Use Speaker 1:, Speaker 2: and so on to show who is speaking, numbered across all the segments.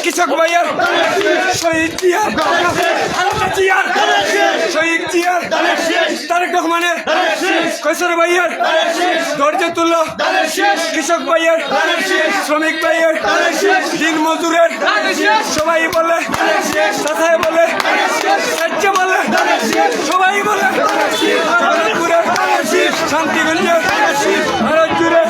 Speaker 1: কৃষক ভাইয়ার শহীদ জিয়ার শহীদ জিয়ার তারেক রহমানের কৈশোর ভাইয়ার ধৈর্য তুল্য কৃষক ভাইয়ার শ্রমিক ভাইয়ার দিন মজুরের সবাই বলে কথায় বলে রাজ্য বলে সবাই বলে শান্তিগঞ্জের ভারত জুড়ে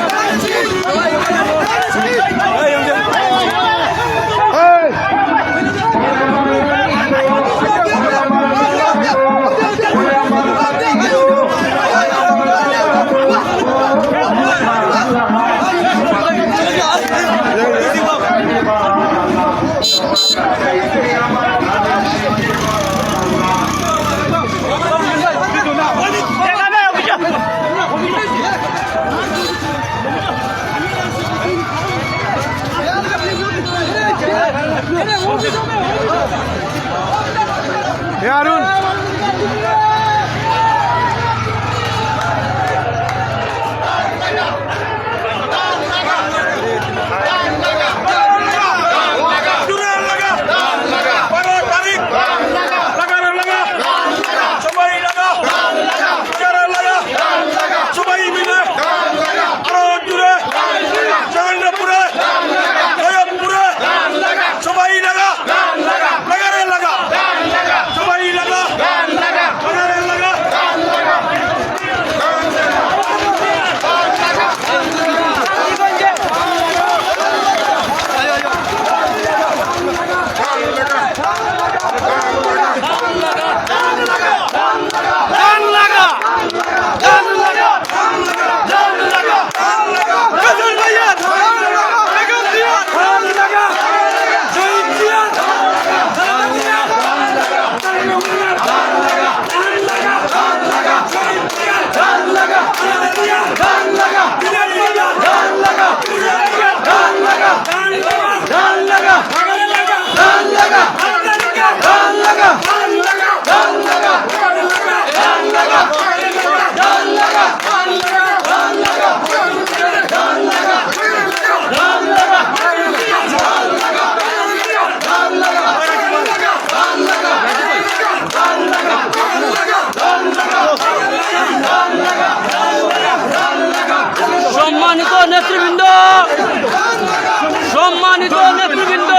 Speaker 2: সম্মানিত নেতৃবৃন্দ,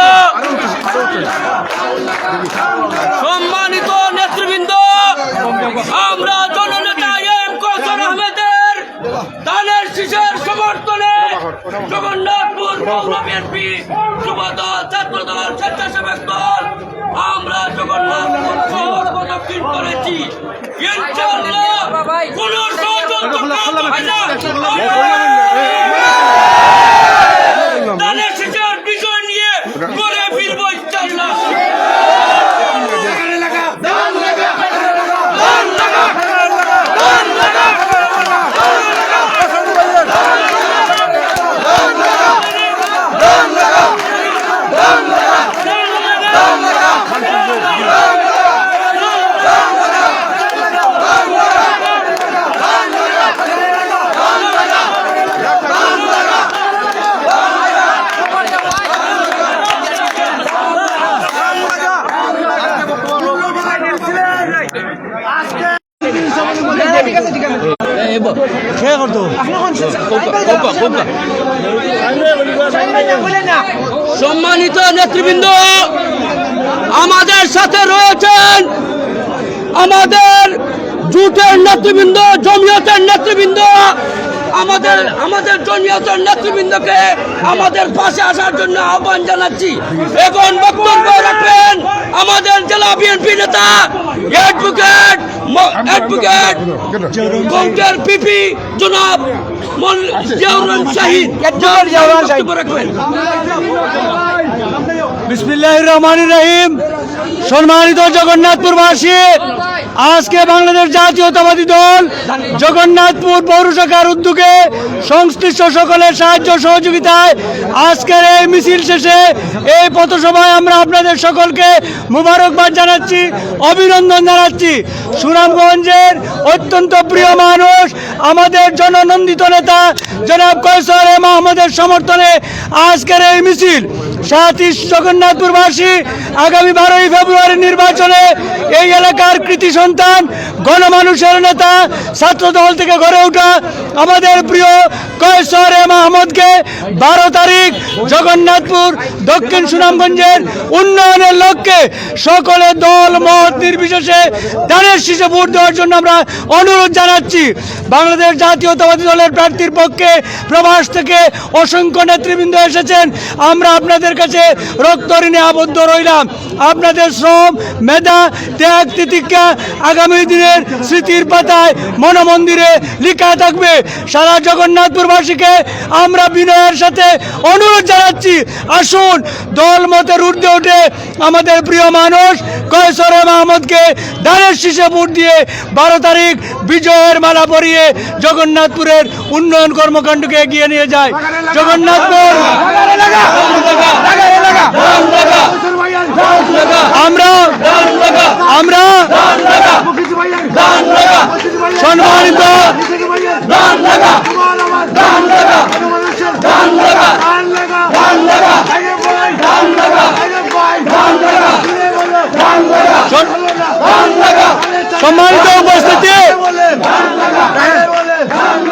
Speaker 2: সম্মানিত নেতৃবৃন্দ, আমরা জননেতা এম কৌশল আহমেদের দানের শীষের সমর্থনে জগন্নাথপুর পৌর বিএনপি যুবদল, ছাত্রদল, স্বেচ্ছাসেবক দল আমরা জগন্নাথপুর শহর প্রদক্ষিণ করেছি। ইনশাআল্লাহ কোন ষড়যন্ত্র হবে না। দানের শীষের বিষয় নিয়ে করে ফিরবো ইনশাআল্লাহ। সম্মানিত নেতৃবৃন্দ, আমাদের সাথে রয়েছেন আমাদের জোটের নেতৃবৃন্দ, জমিয়তের নেতৃবৃন্দ, আমাদের জমিয়তের নেতৃবৃন্দকে আমাদের পাশে আসার জন্য আহ্বান জানাচ্ছি। এখন বক্তব্য রাখবেন আমাদের জেলা বিএনপি নেতা অ্যাডভোকেট কৌটের পিপি জনাব জিয়াউর শাহিদ বক্তব্য রাখবেন।
Speaker 3: বিসমিল্লাহির রহমানির রহিম। সম্মানিত জগন্নাথপুরবাসী, আজকে বাংলাদেশ জাতীয়তাবাদী দল জগন্নাথপুর পৌর শাখার উদ্যোগে সংশ্লিষ্ট সকলের সাহায্য সহযোগিতায় আজকের এই মিছিল শেষে এই পথসভায় আমরা আপনাদের সকলকে মুবারকবাদ জানাচ্ছি, অভিনন্দন জানাচ্ছি। সুনামগঞ্জের অত্যন্ত প্রিয় মানুষ, আমাদের জননন্দিত নেতা জনাব কয়সর এম আহমদের সমর্থনে আজকের এই মিছিল। সাথী জগন্নাথপুরবাসী, আগামী 12ই ফেব্রুয়ারি নির্বাচনে এই এলাকার কৃতি সন্তান, গণমানুষের নেতা, ছাত্র দল থেকে গড়ে ওঠা আমাদের প্রিয় কয়সর এম আহমদকে 12 তারিখ জগন্নাথপুর দক্ষিণ সুনামগঞ্জের উন্নয়নের লক্ষ্যে সকলে দল মত নির্বিশেষে দানের শীষে ভোট দেওয়ার জন্য আমরা অনুরোধ জানাচ্ছি। বাংলাদেশ জাতীয়তাবাদী দলের প্রার্থীর পক্ষে প্রবাস থেকে অসংখ্য নেতৃবৃন্দ এসেছেন। আমরা আপনাদের কাছে রক্ত ঋণে আবদ্ধ রইলাম। আপনাদের শ্রম, মেধা, ত্যাগ, তিতিক্ষা আগামী দিনের স্মৃতির পাতায় মনমন্দিরে লেখা থাকবে। সারা জগন্নাথপুরবাসীকে আমরা বিনয়ের সাথে অনুরোধ জানাচ্ছি, আসুন দল মতের ঊর্ধ্বে উঠে আমাদের প্রিয় মানুষ কয়সর এম আহমদকে দানের শীষে ভোট দিয়ে 12 তারিখ বিজয়ের মালা পরিয়ে জগন্নাথপুরের উন্নয়ন কর্মকাণ্ডকে এগিয়ে নিয়ে যায়। জগন্নাথপুর আমরা সম্মানিত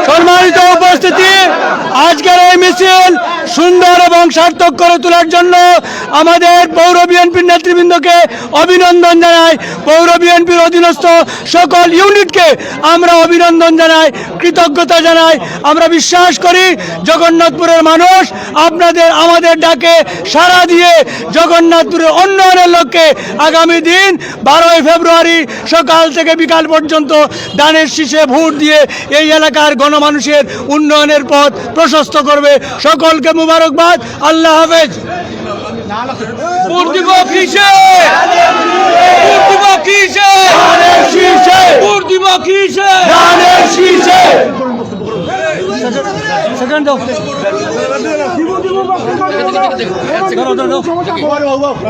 Speaker 3: সম্মানিত উপস্থিতি, আজকের এই মিছিল সুন্দর এবং সার্থক করে তোলার জন্য আমাদের পৌর বিএনপির নেতৃবৃন্দকে অভিনন্দন জানাই। পৌর বিএনপির অধীনস্থ সকল ইউনিটকে আমরা অভিনন্দন জানাই, কৃতজ্ঞতা জানাই। আমরা বিশ্বাস করি জগন্নাথপুরের মানুষ আমাদের ডাকে সাড়া দিয়ে জগন্নাথপুরের উন্নয়নের লক্ষ্যে আগামী দিন 12ই ফেব্রুয়ারি সকাল থেকে বিকাল পর্যন্ত দানের শীষে ভোট দিয়ে এই এলাকার গণমানুষের উন্নয়নের পথ প্রশস্ত করবে। সকলকে মুবারকবাদ। আল্লাহ হাফেজ।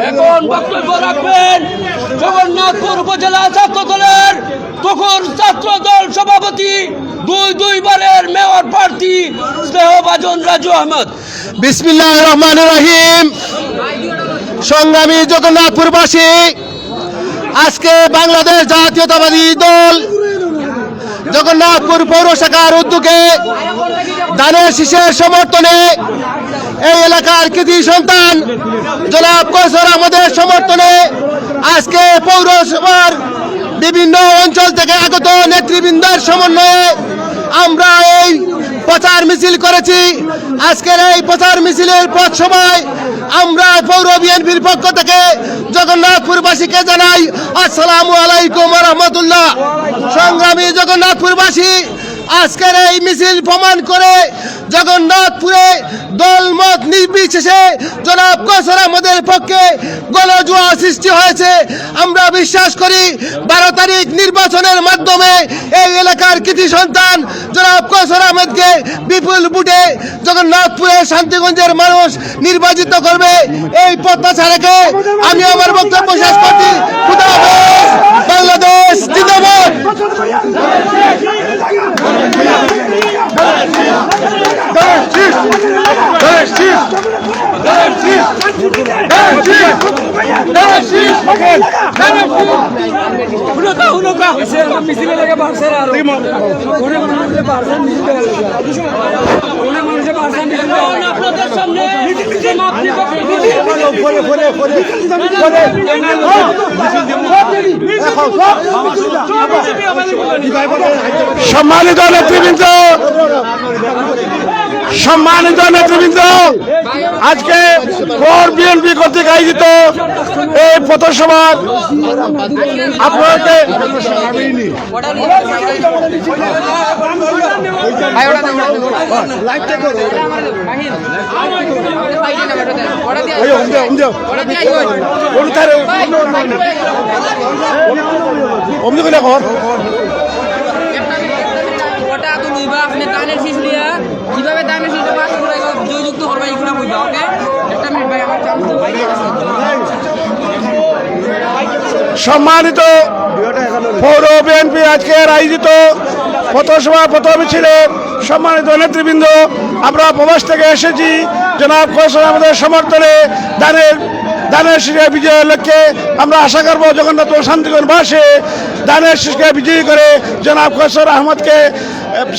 Speaker 2: এখন বক্তব্য রাখবেন জগন্নাথপুর উপজেলা ছাত্র দলের তখন ছাত্র দল সভাপতি, দুইবারের মেয়র প্রার্থী স্নেহভাজন রাজু আহমদ।
Speaker 3: বিসমিল্লাহির রহমানির রহিম। সংগ্রামী জগন্নাথপুরবাসী, আজকে বাংলাদেশ জাতীয়তাবাদী দল
Speaker 4: জগন্নাথপুর পৌর শাখার উদ্যোগে দানের শীষের সমর্থনে এই এলাকার কৃতি সন্তান জনাব কৌশল আহমদের সমর্থনে আজকে পৌরসভার বিভিন্ন অঞ্চল থেকে আগত নেতৃবৃন্দের সমন্বয়ে আমরা এই প্রচার মিছিল করেছি। আজকের এই প্রচার মিছিলের পথ সভায় আমরা পৌর বিএনপির পক্ষ থেকে জগন্নাথপুরবাসীকে জানাই আসসালামু আলাইকুম ওয়া রাহমাতুল্লাহ। সংগ্রামী জগন্নাথপুরবাসী, আজকের এই মিছিল প্রমাণ করে জগন্নাথপুরে দলমত নির্বিশেষে জনাব কৌশল আহমদের পক্ষে গণজোয়ার সৃষ্টি হয়েছে। আমরা বিশ্বাস করি 12 তারিখ নির্বাচনের মাধ্যমে এই এলাকার কৃতি সন্তান জনাব কৌশল আহমদকে বিপুল ভোটে জগন্নাথপুরের শান্তিগঞ্জের মানুষ নির্বাচিত করবে। এই প্রত্যাশা রেখে আমি আমার বক্তব্য শেষ করছি। খুদা হাফেজ। বাংলাদেশ জিন্দাবাদ।
Speaker 1: মিছিলে লেগে বাড়ছে আর অনেক মানুষের বাড়ছে অনেক মানুষের বাড়ছে
Speaker 2: আপনাদের সামনে
Speaker 3: সম্মানিত নেতৃবৃন্দ, আজকে পৌর বিএনপি কর্তৃক আয়োজিত এই পথসভা আপনাকে
Speaker 5: আপনি দানের শীষ লিয়া কিভাবে দানের শীষটা পাস করে জয়যুক্ত করবা এগুলো বুঝবা। ওকে, একটা মিনিট ভাই, আমার চান্স দাও।
Speaker 3: সম্মানিত পৌর বিএনপি আজকের আয়োজিত পথসভা পথ মিছিলে সম্মানিত নেতৃবৃন্দ, আমরা প্রবাস থেকে এসেছি জনাব কৌশল আমাদের সমর্থনে দানের শীষে বিজয়ের লক্ষ্যে আমরা আশা করব জগন্নাথপুর শান্তিগঞ্জবাসী দানের শীষকে বিজয়ী করে জনাব কৌশল আহমদকে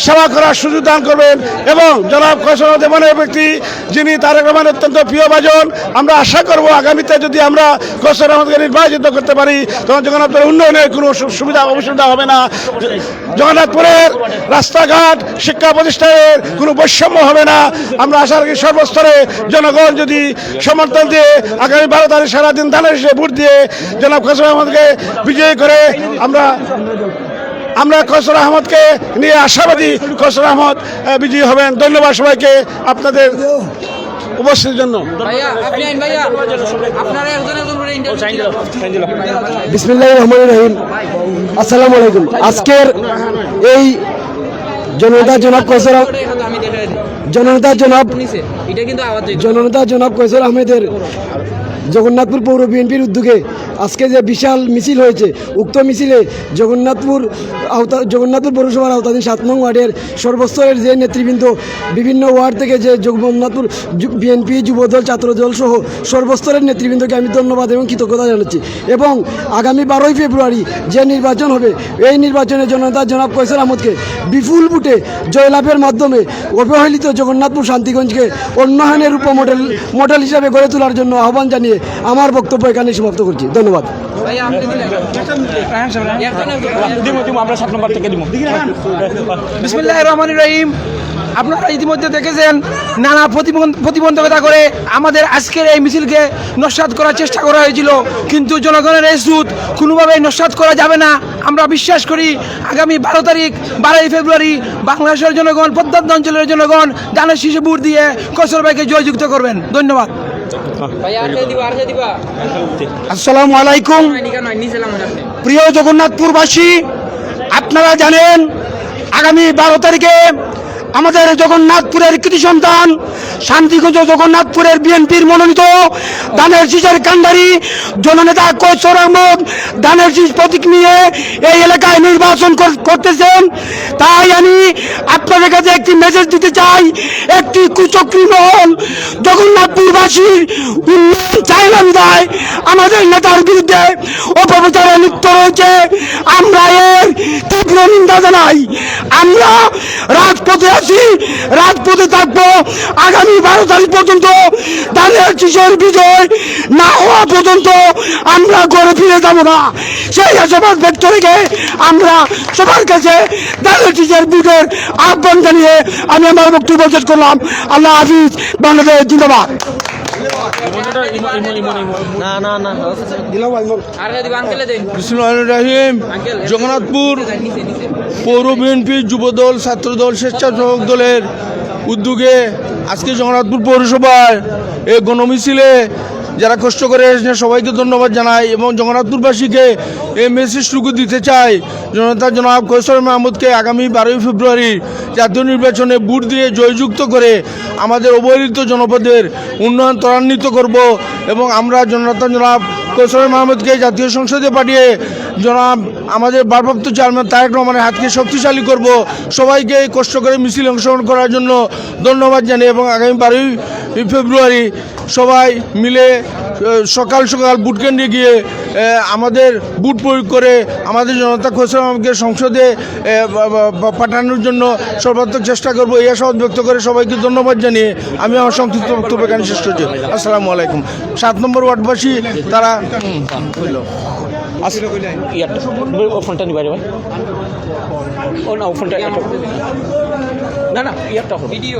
Speaker 3: সেবা করার সুযোগ দান করবেন এবং জনাব কৌশল এমন এক ব্যক্তি যিনি তারেক রহমানের অত্যন্ত প্রিয়ভাজন। আমরা আশা করব আগামীতে যদি আমরা কৌশল আহমদকে নির্বাচিত করতে পারি তখন জগন্নাথপুরের উন্নয়নের কোনো অসুবিধা হবে না। জগন্নাথপুরের রাস্তাঘাট শিক্ষা প্রতিষ্ঠানের কোনো বৈষম্য হবে না। আমরা আশা রাখি সর্বস্তরে জনগণ যদি সমর্থন দিয়ে আগামী 12 তারিখ সারাদিন দানের শীষে ভোট দিয়ে জনাব কৌশল আহমদকে বিজয়ী করে আমরা কৌশল আহমদকে নিয়ে আশাবাদী কৌশল আহমদ বিজয়ী হবেন। ধন্যবাদ সবাইকে আপনাদের উপস্থিতির জন্য।
Speaker 5: ভাইয়া আপনি আইন ভাইয়া, আপনারা একজন একজন করে ইন্টারভিউ।
Speaker 3: বিসমিল্লাহির রহমানির রহিম। আসসালামু আলাইকুম। আজকের এই জননেতা জনাব কৌশল
Speaker 5: আমি দেখে এটা কিন্তু আওয়াজ
Speaker 3: জননেতা জনাব কৌশল আহমেদের জগন্নাথপুর পৌর বিএনপির উদ্যোগে আজকে যে বিশাল মিছিল হয়েছে, উক্ত মিছিলে জগন্নাথপুর পৌরসভার আওতাধীন 7 নং ওয়ার্ডের সর্বস্তরের যে নেতৃবৃন্দ বিভিন্ন ওয়ার্ড থেকে যে জগন্নাথপুর বিএনপি যুবদল ছাত্রদল সহ সর্বস্তরের নেতৃবৃন্দকে আমি ধন্যবাদ এবং কৃতজ্ঞতা জানাচ্ছি। এবং আগামী 12ই ফেব্রুয়ারি যে নির্বাচন হবে এই নির্বাচনে জননেতা জনাব কৌশল আহমদকে বিপুল ভোটে জয়লাভের মাধ্যমে অবহেলিত জগন্নাথপুর শান্তিগঞ্জকে উন্নয়নের মডেল হিসাবে গড়ে তোলার জন্য আহ্বান জানিয়ে আমার বক্তব্য এখানে সমাপ্ত করছি। ধন্যবাদ।
Speaker 5: ভাইয়া আপনি দিলেন
Speaker 2: আমরা 7 নম্বর থেকে দিব।
Speaker 6: বিসমিল্লাহির রহমানির রহিম। আপনারা ইতিমধ্যে দেখেছেন নানা প্রতিবন্ধকতা করে আমাদের আজকের এই মিছিলকে নস্যাৎ করার চেষ্টা করা হয়েছিল, কিন্তু জনগণের এই সুদ কোনোভাবেই নস্যাৎ করা যাবে না। আমরা বিশ্বাস করি আগামী 12 তারিখ 12ই ফেব্রুয়ারি বাংলাদেশের জনগণ, প্রত্যন্ত অঞ্চলের জনগণ দানের শীষে ভোট দিয়ে কৌশল ভাইকে জয়যুক্ত করবেন। ধন্যবাদ।
Speaker 5: ভাইয়া আর দিবা
Speaker 3: আসসালামু আলাইকুম। প্রিয় জগন্নাথপুরবাসী, আপনারা জানেন আগামী 12 তারিখে আমাদের জগন্নাথপুরের কৃতি সন্তান শান্তিগঞ্জ জগন্নাথপুরের বিএনপির মনোনীত দানের শীষের কান্ডারি জননেতা কৌশল আহমদ দানের শীষ প্রতীক নিয়ে এই এলাকায় নির্বাচন করতেছেন। তাই আমি আপনাদের কাছে একটি মেসেজ দিতে চাই, একটি কুচক্রী মহল জগন্নাথপুরবাসীর উন্নয়ন চায় না বিধায় আমাদের নেতার বিরুদ্ধে অপপ্রচারে লিপ্ত রয়েছে। আমরা এর তীব্র নিন্দা জানাই। আমরা রাজপথে আছি, রাজপথে থাকবো আগামী 12 তারিখ পর্যন্ত। ধানের শীষের বিজয় না হওয়া পর্যন্ত আমরা ঘরে ফিরে যাব না। সেই আশাবাদ ব্যক্ত রেখে আমরা সবার কাছে ধানের শীষের বিজয়ের আহ্বান জানিয়ে আমি আমার বক্তব্য শেষ করলাম। আল্লাহ হাফিজ, বাংলাদেশ জিন্দাবাদ।
Speaker 5: আর দিবা আঙ্কেলে দেন
Speaker 3: বিসমিল্লাহির রহিম।
Speaker 5: আঙ্কেল
Speaker 3: জগন্নাথপুর
Speaker 5: নিচে নিচে
Speaker 3: পৌর বিএনপি, যুবদল, ছাত্রদল, স্বেচ্ছাসেবক দলের উদ্যোগে আজকে জগন্নাথপুর পৌরসভার এই গণমিছিলে যারা কষ্ট করে এসেছেন সবাইকে ধন্যবাদ জানাই এবং জগন্নাথপুরবাসীকে এই মেসেজটুকু দিতে চাই, জনতা জনাব কৈশোর মাহমুদকে আগামী 12 ফেব্রুয়ারি জাতীয় নির্বাচনে ভোট দিয়ে জয়যুক্ত করে আমাদের অবহেলিত জনপদের উন্নয়ন ত্বরান্বিত করব এবং আমরা জনতা জনাব কৈশোর মাহমুদকে জাতীয় সংসদে পাঠিয়ে জনাব আমাদের ভারপ্রাপ্ত চেয়ারম্যান তারেক রহমানের হাতকে শক্তিশালী করব। সবাইকে এই কষ্ট করে মিছিল অংশগ্রহণ করার জন্য ধন্যবাদ জানাই এবং আগামী 12 ফেব্রুয়ারি সবাই মিলে সকাল সকাল ভোট কেন্দ্রে গিয়ে আমাদের ভোট প্রয়োগ করে আমাদের জনতা কৈশোর মাহমুদকে সংসদে পাঠানোর জন্য সর্বাত্মক চেষ্টা করব। এই আশাবাদ ব্যক্ত করে সবাইকে ধন্যবাদ জানিয়ে আমি আমার সংক্ষিপ্ত বক্তব্য এখানে শেষ করছি। আসসালামু আলাইকুম। 7 নম্বর ওয়ার্ডবাসী তারা
Speaker 7: ফোনটা নিবাই ভাই ও না ফোনটা না না ইয়ারটা
Speaker 5: ভিডিও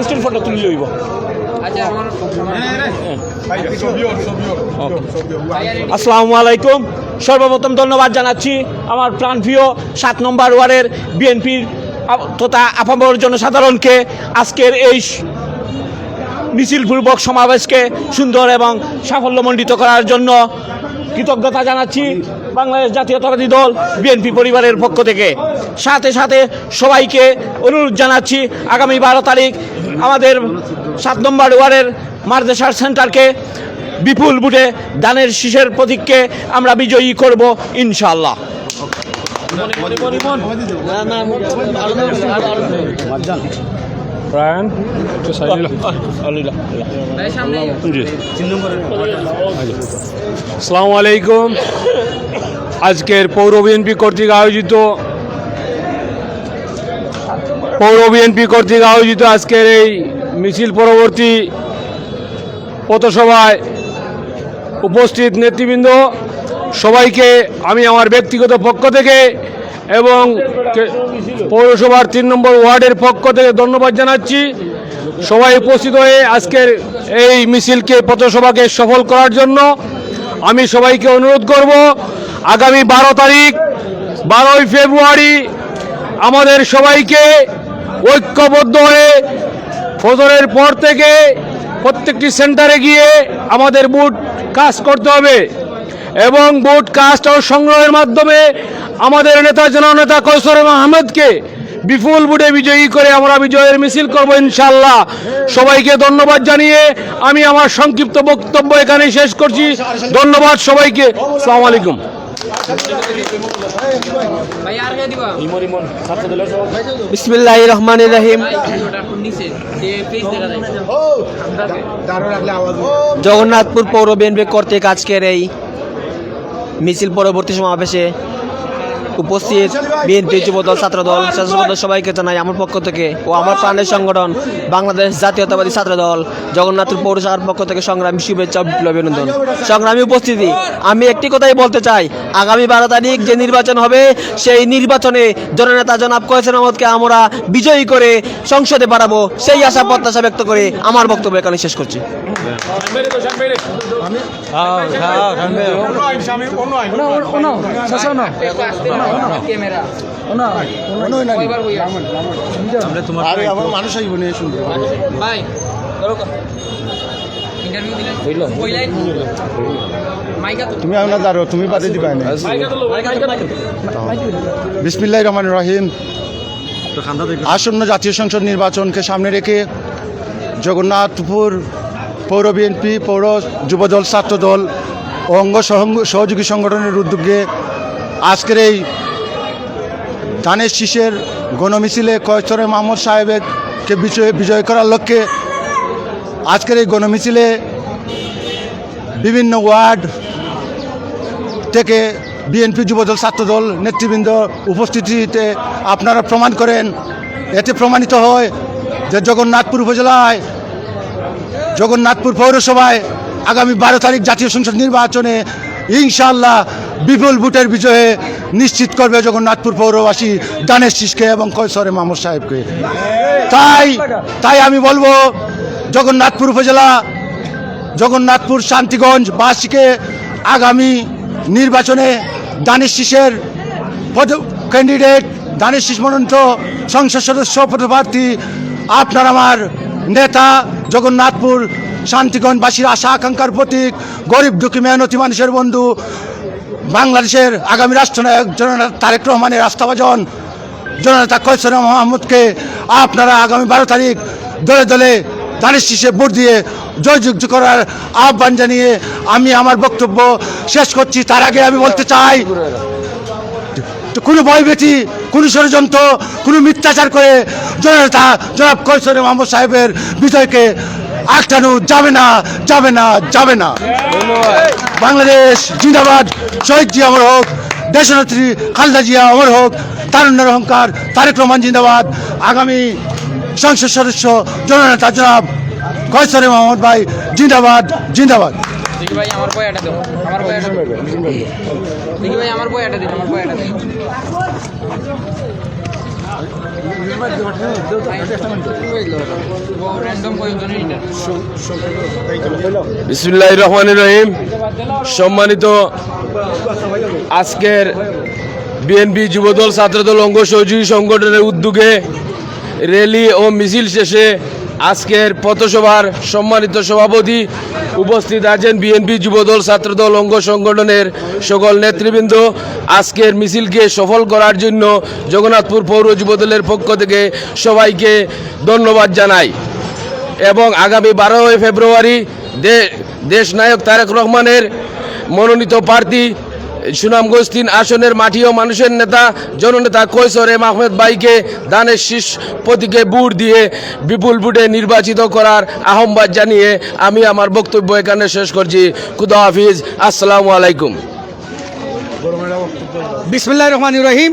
Speaker 7: স্টিল ফোনটা তুলে লইব।
Speaker 5: আচ্ছা আমার
Speaker 7: আসসালামু আলাইকুম। সর্বপ্রথম ধন্যবাদ জানাচ্ছি আমার প্রাণপ্রিয় 7 নম্বর ওয়ার্ডের বিএনপির তথা আপামর জনসাধারণকে আজকের এই মিছিলপূর্বক সমাবেশকে সুন্দর এবং সাফল্যমণ্ডিত করার জন্য কৃতজ্ঞতা জানাচ্ছি বাংলাদেশ জাতীয়তাবাদী দল বিএনপি পরিবারের পক্ষ থেকে। সাথে সাথে সবাইকে অনুরোধ জানাচ্ছি আগামী 12 তারিখ আমাদের 7 নম্বর ওয়ার্ডের মাদ্রাসার সেন্টারকে বিপুল ভোটে ধানের শীষের প্রতীককে আমরা বিজয়ী করব ইনশাআল্লাহ।
Speaker 5: ভাই সামনে
Speaker 3: আসসালামু আলাইকুম। আজকের পৌর বিএনপি কর্তৃক আয়োজিত আজকের এই মিছিল পরবর্তী পথসভায় উপস্থিত নেতৃবৃন্দ সবাইকে আমি আমার ব্যক্তিগত পক্ষ থেকে এবং পৌরসভার 3 নম্বর ওয়ার্ডের পক্ষ থেকে ধন্যবাদ জানাচ্ছি। সবাই উপস্থিত হয়ে আজকের এই মিছিলকে পথসভাকে সফল করার জন্য আমি সবাইকে অনুরোধ করব আগামী 12 তারিখ 12 ফেব্রুয়ারি আমাদের সবাইকে ঐক্যবদ্ধ হয়ে ফজরের পর থেকে প্রত্যেকটি সেন্টারে গিয়ে আমাদের ভোট কাস্ট করতে হবে এবং ভোট কাস্ট ও সংগ্রহের মাধ্যমে আমাদের নেতা জননেতা কৈশোর আহমেদকে বিপুল ভোটে বিজয়ী করে আমরা বিজয়ের মিছিল করব ইনশাআল্লাহ। সবাইকে ধন্যবাদ জানিয়ে আমি আমার সংক্ষিপ্ত বক্তব্য এখানে শেষ করছি। ধন্যবাদ সবাইকে। আসসালামু আলাইকুম।
Speaker 5: ভাই আর দিবা
Speaker 6: বিসমিল্লাহির রহমানির রহিম।
Speaker 5: নিচে যে পেজ দেখা যায়
Speaker 6: জগন্নাথপুর পৌর বিএনপি কর্তৃক আজকের এই মিছিল পরবর্তী সমাবেশে উপস্থিত বিএনপি, যুবদল, ছাত্রদল, স্বেচ্ছাসেবক দল সবাইকে জানাই আমার পক্ষ থেকে ও আমার প্রাণের সংগঠন বাংলাদেশ জাতীয়তাবাদী ছাত্রদল জগন্নাথপুর পৌরসভার পক্ষ থেকে সংগ্রামী শুভেচ্ছা ও বিপ্লবী অভিনন্দন। সংগ্রামী উপস্থিতি, আমি একটি কথাই বলতে চাই, আগামী 12 তারিখ যে নির্বাচন হবে সেই নির্বাচনে জননেতা জনাব কৈশোর মাহমুদকে আমরা বিজয়ী করে সংসদে পাঠাবো, সেই আশা প্রত্যাশা ব্যক্ত করে আমার বক্তব্য এখানে শেষ করছি।
Speaker 5: ক্যামেরা ভাই ইন্টারভিউ দিলেন কইলাই মাইকা
Speaker 4: তুমি আমরা দাঁড়ো, তুমি বাদে দিবা না। বিসমিল্লাহির রহমানির রহিম। আসন্ন জাতীয় সংসদ নির্বাচনকে সামনে রেখে জগন্নাথপুর পৌর বিএনপি, পৌর যুবদল, ছাত্রদল ও অঙ্গ সহযোগী সংগঠনের উদ্যোগে আজকের এই ধানের শীষের গণমিছিলে কৈশোর মাহমুদ সাহেবকে বিজয় করার লক্ষ্যে আজকের এই গণমিছিলে বিভিন্ন ওয়ার্ড থেকে বিএনপি যুবদল ছাত্রদল নেতৃবৃন্দ উপস্থিতিতে আপনারা প্রমাণ করেন। এতে প্রমাণিত হয় যে জগন্নাথপুর উপজেলায় জগন্নাথপুর পৌরসভায় আগামী 12 তারিখ জাতীয় সংসদ নির্বাচনে ইনশাআল্লাহ বিপুল ভোটের বিজয়ে নিশ্চিত করবে জগন্নাথপুর পৌরবাসী দানেশ শীষকে এবং কৈশোরে মাহমুদ সাহেবকে। তাই আমি বলবো জগন্নাথপুর উপজেলা জগন্নাথপুর শান্তিগঞ্জ বাসীকে আগামী নির্বাচনে দানেশ শীষের ক্যান্ডিডেট দানেশ শীষ মনোনীত সংসদ সদস্য পদপ্রার্থী আপনার আমার নেতা জগন্নাথপুর শান্তিগঞ্জবাসীর আশা আকাঙ্ক্ষার প্রতীক গরিব দুঃখী মেহনতি মানুষের বন্ধু বাংলাদেশের আগামী রাষ্ট্রনায়ক জননেতা তারেক রহমানের আস্থাভাজন জননেতা কৈশোর মাহমুদকে আপনারা আগামী 12 তারিখ দলে দলে দানেশ শীষে ভোট দিয়ে জয়যুক্ত করার আহ্বান জানিয়ে আমি আমার বক্তব্য শেষ করছি। তার আগে আমি বলতে চাই কোনো ভয়ভীতি কোনো ষড়যন্ত্র কোনো মিথ্যাচার করে জননেতা জনাব কৈশোর মাহমুদ সাহেবের বিজয়কে আটকানো যাবে না যাবে না যাবে না। বাংলাদেশ জিন্দাবাদ, শহীদ জিয়া অমর হোক, দেশনেত্রী খালেদা জিয়া অমর হোক, তারুণ্যের অহংকার তারেক রহমান জিন্দাবাদ। আগামী সংসদ সদস্য জননেতা জনাব কৈশোর মাহমুদ ভাই জিন্দাবাদ জিন্দাবাদ।
Speaker 5: দেখি ভাই আমার বইটা দাও, আমার বইটা দাও। দেখি ভাই আমার বইটা দিন, আমার বইটা দিন।
Speaker 8: বিসমিল্লাহির রহমানির রহিম। সম্মানিত আজকের বিএনপি যুবদল ছাত্রদল অঙ্গ সহযোগী সংগঠনের উদ্যোগে র্যালি ও মিছিল শেষে আজকের পথসভার সম্মানিত সভাপতি উপস্থিত আছেন বিএনপি যুবদল ছাত্রদল অঙ্গ সংগঠনের সকল নেতৃবৃন্দ। আজকের মিছিলকে সফল করার জন্য জগন্নাথপুর পৌর যুবদলের পক্ষ থেকে সবাইকে ধন্যবাদ জানাই এবং আগামী 12 ফেব্রুয়ারি দেশনায়ক তারেক রহমানের মনোনীত প্রার্থী সুনামগঞ্জ 3 আসনের মাটি ও মানুষের নেতা জননেতা কৈশোর মাহমুদ ভাইকে দানেশ শীষ প্রতীকে ভোট দিয়ে বিপুল ভোটে নির্বাচিত করার আহ্বান জানিয়ে আমি আমার বক্তব্য এখানে শেষ করছি। খুদা হাফিজ, আসসালামু আলাইকুম।
Speaker 3: বিসমিল্লাহির রহমানির রহিম।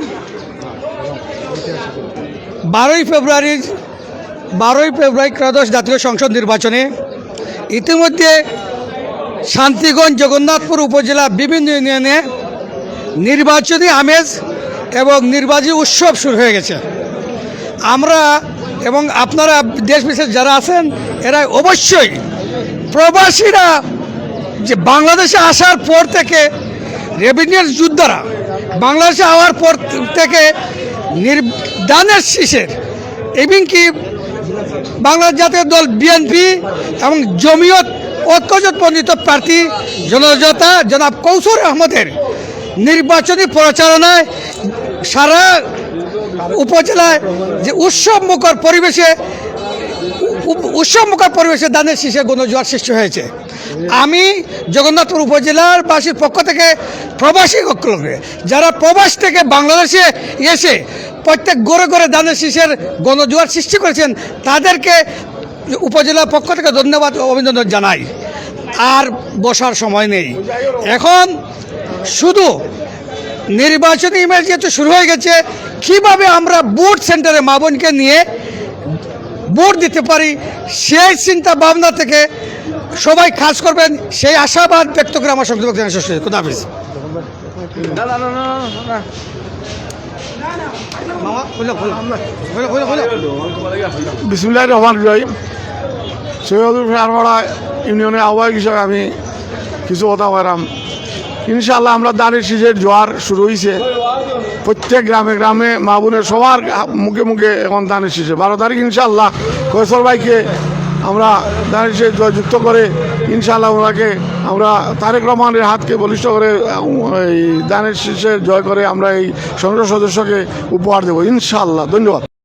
Speaker 3: 12 ফেব্রুয়ারি ত্রয়োদশ জাতীয় সংসদ নির্বাচনে ইতিমধ্যে শান্তিগঞ্জ জগন্নাথপুর উপজেলা বিভিন্ন ইউনিয়নে নির্বাচনী আমেজ এবং নির্বাচনী উৎসব শুরু হয়ে গেছে। আমরা এবং আপনারা দেশ বিশেষ যারা আছেন এরা অবশ্যই প্রবাসীরা যে বাংলাদেশে আসার পর থেকে রেভিনিউর যোদ্ধারা বাংলাদেশে আসার পর থেকে দানেশ শীষের এমনকি বাংলাদেশ জাতীয় দল বিএনপি এবং জমিয়ত ঐক্যজোট মনোনীত প্রার্থী জননেতা জনাব কৈশোর আহমদের নির্বাচনী প্রচারণায় সারা উপজেলায় যে উৎসবমুখর পরিবেশে দানেশ শীষে গণজোয়ার সৃষ্টি হয়েছে। আমি জগন্নাথপুর উপজেলার বাসীর পক্ষ থেকে প্রবাসী পক্ষে যারা প্রবাস থেকে বাংলাদেশে এসে প্রত্যেক ঘরে ঘরে দানেশ শীষের গণজোয়ার সৃষ্টি করেছেন তাদেরকে উপজেলার পক্ষ থেকে ধন্যবাদ অভিনন্দন জানাই। আর বসার সময় নেই, এখন শুধু নির্বাচনী ইমেজ যেহেতু শুরু হয়ে গেছে, কিভাবে আমরা ভোট সেন্টারে মা বোনকে নিয়ে ভোট দিতে পারি সেই চিন্তা ভাবনা থেকে সবাই কাজ করবেন সেই আশাবাদ ব্যক্ত করে আমার সংক্ষিপ্ত বক্তব্য শেষ করছি। খুদা হাফিজ।
Speaker 6: বিসমিল্লাহির রহমানির রহিম। সৈয়দপুর ফেয়ারপাড়া ইউনিয়নের আহ্বায়ক হিসাবে আমি কিছু কথা বললাম। ইনশাআল্লাহ আমরা দানেশ শীষের জোয়ার শুরু হয়েছে, প্রত্যেক গ্রামে গ্রামে মা বোনের সবার মুখে মুখে এখন দানেশ শীষে 12 তারিখ ইনশাআল্লাহ কৈশোর ভাইকে আমরা দানেশ শীষে জয়যুক্ত করে ইনশাআল্লাহ ওনাকে আমরা তারেক রহমানের হাতকে বলিষ্ঠ করে এই দানেশ শীষে জয় করে আমরা এই সংসদ সদস্যকে উপহার দেবো ইনশাআল্লাহ। ধন্যবাদ।